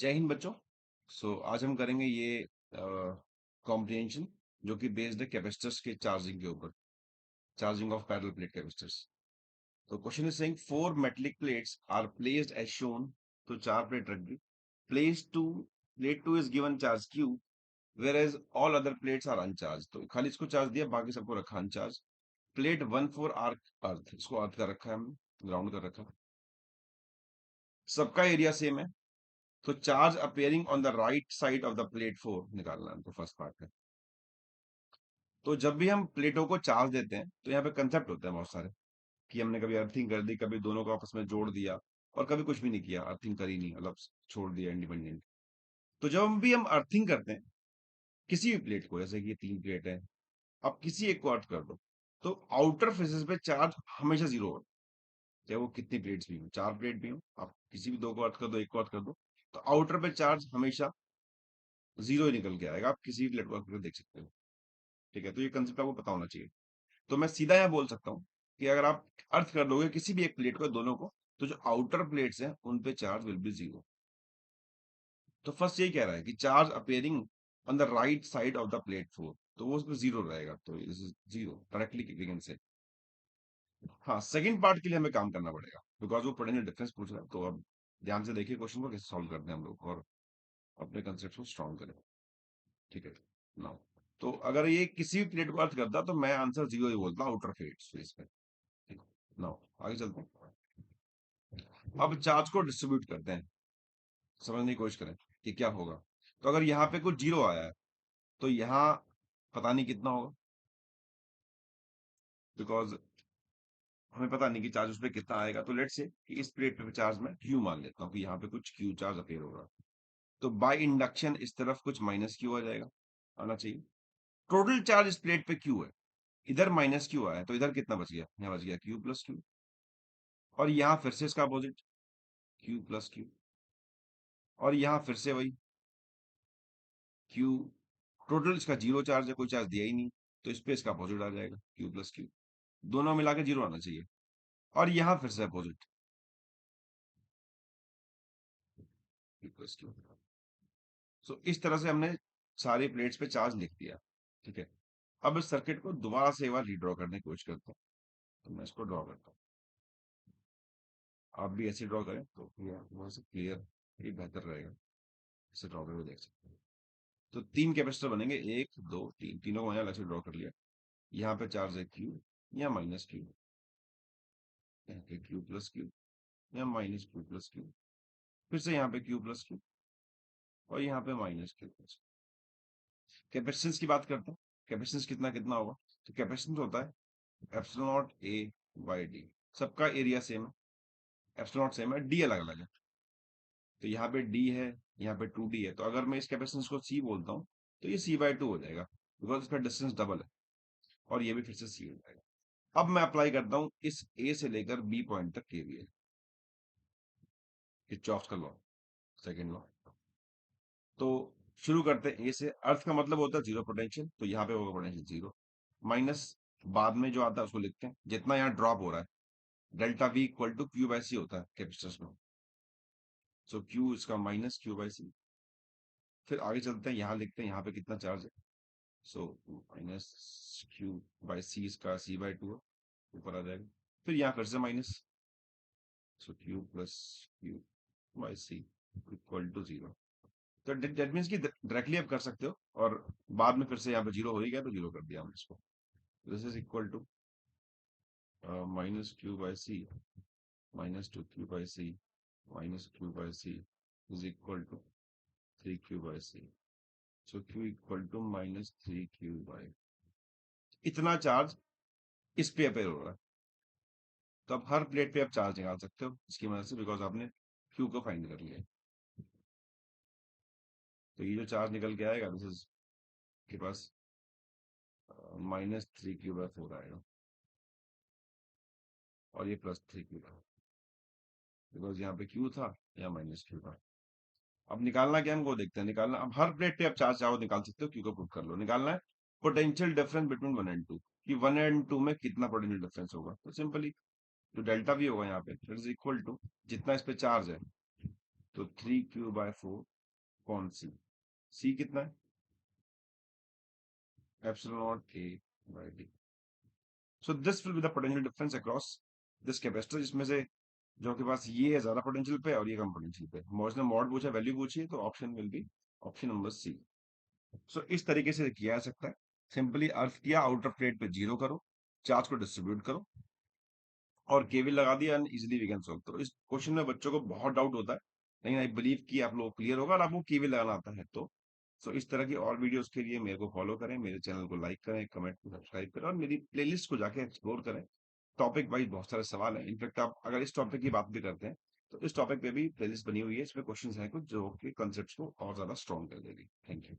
जय हिंद बच्चों। आज हम करेंगे ये कॉम्प्रिहेंशन जो कि बेस्ड है कैपेसिटर्स के चार्जिंग के ऊपर, charging of parallel plate capacitors. तो question is saying four metallic plates are placed as shown. तो चार प्लेट रख दी। Plate two is given charge Q, where as all other plates are uncharged. तो खाली इसको चार्ज दिया, बाकी सबको रखा uncharged. Plate one four are earth, इसको अर्थ का रखा है हमने, ग्राउंड का रखा। सबका एरिया सेम है। तो charge appearing on the right side of the plate four निकालना है, तो फर्स्ट पार्ट है। तो जब भी हम प्लेटों को चार्ज देते हैं तो यहाँ पे कंसेप्ट होते हैं बहुत सारे, कि हमने कभी अर्थिंग कर दी, कभी दोनों को आपस में जोड़ दिया, और कभी कुछ भी नहीं किया, अर्थिंग करी नहीं, मतलब छोड़ दिया इंडिपेंडेंट। तो जब भी हम अर्थिंग करते हैं किसी भी प्लेट को, जैसे कि ये तीन प्लेट है, आप किसी एक को अर्थ कर दो, तो आउटर फेसेस पे चार्ज हमेशा जीरो होगा। चाहे वो कितनी प्लेट्स भी हो, चार प्लेट भी हो, आप किसी भी दो को अर्थ कर दो, एक को अर्थ कर दो, तो आउटर पे चार्ज हमेशा जीरो ही निकल के आएगा। आप किसी भी प्लेट को अर्थ करके देख सकते हो। ठीक है, तो ये कंसेप्ट आपको पता होना चाहिए। तो मैं सीधा यहाँ बोल सकता हूँ कि अगर आप अर्थ कर दोगे किसी भी एक प्लेट को, दोनों को, तो जो आउटर प्लेट्स हैं उन पे चार्ज विल बी जीरो। तो फर्स्ट यही कह रहा है कि charge appearing on the right side of the plate four, तो वो उसमें जीरो रहेगा, तो zero directly we can say. हाँ, सेकंड पार्ट के लिए हमें काम करना पड़ेगा, बिकॉज वो पोटेंशियल डिफरेंस पूछ रहा है। तो अब ध्यान से देखिए क्वेश्चन को कैसे सॉल्व करते हैं हम लोग, और अपने कंसेप्ट को स्ट्रॉन्ग करें। ठीक है नाउ, तो अगर ये किसी भी प्लेट को अर्थ करता तो मैं आंसर जीरो ही बोलता, आउटर फेस पे। ठीक, नाउ आगे चलते हैं। अब चार्ज को डिस्ट्रीब्यूट करते हैं, समझने की कोशिश करें कि क्या होगा। तो अगर यहाँ पे कुछ जीरो आया है, तो यहाँ पता नहीं कितना होगा, बिकॉज हमें पता नहीं कि चार्ज उस पर कितना आएगा। तो लेट्स से कि इस प्लेट पे चार्ज मैं क्यू मान लेता हूँ कि यहाँ पे कुछ क्यू चार्ज अपेयर होगा। तो बाय इंडक्शन इस तरफ कुछ माइनस क्यू आ जाएगा, आना चाहिए। टोटल चार्ज इस प्लेट पे क्यू है, इधर माइनस क्यू आया, तो इधर कितना बच गया, यहाँ बच गया क्यू प्लस क्यू। और यहाँ फिर से इसका अपोजिट, क्यू प्लस क्यू। और यहाँ फिर से वही क्यू। टोटल इसका जीरो चार्ज है, कोई चार्ज दिया ही नहीं, तो इस पे इसका अपोजिट आ जाएगा, क्यू प्लस क्यू। दोनों मिला के जीरो आना चाहिए। और यहाँ फिर से अपोजिट, क्यू प्लस क्यू। सो इस तरह से हमने सारी प्लेट्स पे चार्ज लिख दिया। ठीक है, अब इस सर्किट को दोबारा से एक बार रीड्रॉ करने की कोशिश करता हूँ। तो मैं इसको ड्रॉ करता हूँ, आप भी ऐसे ड्रॉ करें तो क्लियर ही बेहतर रहेगा। इसे ड्रॉ करके देख सकते हैं। तो तीन कैपेसिटर बनेंगे, एक दो तीन, तीनों को मैंने अलग से ड्रॉ कर लिया। यहाँ पे चार्ज है क्यू, यहाँ माइनस क्यू, यहाँ पे क्यू प्लस क्यू, यहाँ माइनस क्यू प्लस क्यू, फिर से यहाँ पे क्यू प्लस क्यू, और यहाँ पे माइनस क्यू प्लस। कैपेसिटेंस की बात करते हैं, कैपेसिटेंस कितना कितना होगा। तो कैपेसिटेंस होता है epsilon not a by D. सबका एरिया सेम है, एप्सिलॉन नॉट सेम है, डी अलग अलग है। तो यहाँ पे डी है, यहाँ पे टू डी है, तो अगर मैं इस कैपेसिटेंस को सी बोलता हूँ तो ये सी बाई टू हो जाएगा, बिकॉज इसका डिस्टेंस डबल है। और ये भी फिर से सी हो जाएगा। अब मैं अप्लाई करता हूँ इस ए से लेकर बी पॉइंट तक केवीएल, किरचॉफ का लॉ, सेकंड लॉ। तो शुरू करते हैं ए से। अर्थ का मतलब होता है जीरो पोटेंशियल, तो यहाँ पे होगा पोटेंशियल जीरो, माइनस बाद में जो आता है उसको लिखते हैं, जितना यहाँ ड्रॉप हो रहा है delta V equal to Q by C होता है कैपेसिटर्स में। सो क्यू इसका माइनस क्यू बाई सी। फिर आगे चलते हैं, यहाँ लिखते हैं यहाँ पे कितना चार्ज है। सो माइनस क्यू बाई सी, इसका सी बाई टू है, ऊपर आ जाएगा। फिर यहाँ फिर से minus, so q plus q by c equal to zero. तो डेट मीन्स कि डायरेक्टली आप कर सकते हो, और बाद में फिर से यहाँ पे जीरो हो ही गया तो जीरो कर दिया हमने इसको। This is equal to minus Q by c minus two Q by c minus Q by c is equal to three Q by c. So q equal to minus three Q by, इतना charge इस पे appear हो रहा है। तो आप हर plate पे आप चार्ज निकाल सकते हो इसकी मदद से, बिकॉज आपने क्यू को फाइंड कर लिया है। तो ये जो चार्ज निकल के आएगा, दिस इज के पास minus three Q by four आएगा, और ये plus three Q by, because यहाँ पे क्यू था, यहाँ माइनस क्यू था। अब निकालना क्या हमको, देखते हैं निकालना। अब हर प्लेट पे आप चार्ज चाहो निकाल सकते हो, क्यू को प्रूव कर लो। निकालना है potential difference between one and two, कि वन एंड टू में कितना पोटेंशियल डिफरेंस होगा। तो सिंपली जो डेल्टा भी होगा यहाँ पे, इट इज इक्वल टू जितना इस पे चार्ज है, तो 3q/4 कौन सी कितना है? Epsilon not a by d. So this will be the potential difference across this capacitor, जिसमें से जो के पास ये है ज्यादा पोटेंशियल पे और ये कम पोटेंशियल पे। उसने मॉड पूछा, वैल्यू पूछी, तो option will be option number C. So इस तरीके से किया जा सकता है। सिंपली अर्थ किया, आउटर प्लेट पे जीरो करो, चार्ज को डिस्ट्रीब्यूट करो और केवीएल लगा दिया and easily we can solve. तो इस क्वेश्चन में बच्चों को बहुत डाउट होता है, लेकिन आई बिलीव कि आप लोग क्लियर होगा और आपको केवीएल लगाना आता है। तो सो इस तरह की और वीडियोस के लिए मेरे को फॉलो करें, मेरे चैनल को लाइक करें, कमेंट सब्सक्राइब करें और मेरी प्लेलिस्ट को जाके एक्सप्लोर करें। टॉपिक वाइज बहुत सारे सवाल हैं, इनफेक्ट आप अगर इस टॉपिक की बात भी करते हैं तो इस टॉपिक पे भी प्लेलिस्ट बनी हुई है, इसमें क्वेश्चंस हैं कुछ जो कि कंसेप्ट को और ज्यादा स्ट्रॉन्ग कर देगी। Thank you.